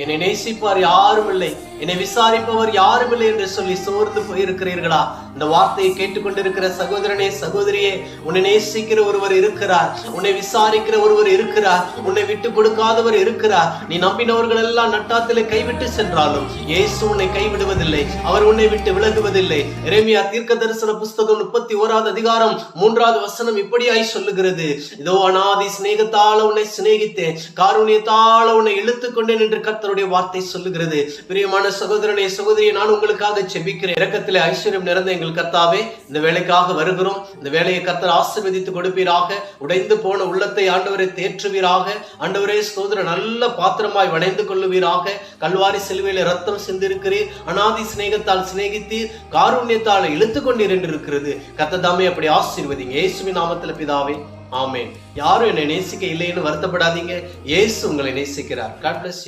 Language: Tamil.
என்னை நேசிப்பார் யாரும் இல்லை, என்னை விசாரிப்பவர் யாரும் இல்லை என்று சொல்லி சோர்ந்து போயிருக்கிறீர்களா? இந்த வார்த்தையை கேட்டுக்கொண்டிருக்கிற சகோதரனே, சகோதரியே, உன்னை நேசிக்கிற ஒருவர் இருக்கிறார், உன்னை விசாரிக்கிற ஒருவர் இருக்கிறார், உன்னை விட்டு கொடுக்காதவர் இருக்கிறார். நீ நம்பினவர்கள் எல்லாம் நட்டாத்திலே கைவிட்டு சென்றாலும் இயேசு உன்னை கைவிடுவதில்லை, அவர் உன்னை விட்டு விலகுவதில்லை. எரேமியா தீர்க்க தரிசன புஸ்தகம் 31வது அதிகாரம் 3வது வசனம் இப்படியாய் சொல்லுகிறது, இதோ அநாதி சிநேகத்தால உன்னை சிநேகித்தேன், காருண்யத்தால உன்னை இழுத்துக் கொண்டேன் என்று கர்த்தருடைய வார்த்தை சொல்லுகிறது. பிரியமான சகோதரனே, சகோதரியை, நான் உங்களுக்காக ஜெபிக்கிறேன். இரக்கத்திலே ஐஸ்வர்யம் நிறைந்த எங்கள் கர்த்தாவே, இந்த வேலைக்காக வருகிறோம். இந்த வேலையை கர்த்தர் ஆசீர்வதித்து கொடுப்பீராக. உடைந்து போன உள்ளத்தை ஆண்டவரை தேற்றுவீராக. ஆண்டவரே ஸ்தோத்திரம், நல்ல பாத்திரமாய் வணைந்து கொள்ளுவீராக. கல்வாரி சிலுவையில ரத்தம் சிந்திருக்கிறீர், அநாதி சிநேகத்தால் சிநேகித்தீர், காருண்யத்தால் இழுத்து கொண்டீர் என்று இருக்கிறது. கர்த்தர் தாமே அப்படி ஆசீர்வதிங்க. இயேசுவின் நாமத்தில் பிதாவே, ஆமென். யாரும் என்னை நேசிக்க இல்லைன்னு வருத்தப்படாதீங்க. இயேசு உங்களை நேசிக்கிறார். God bless you.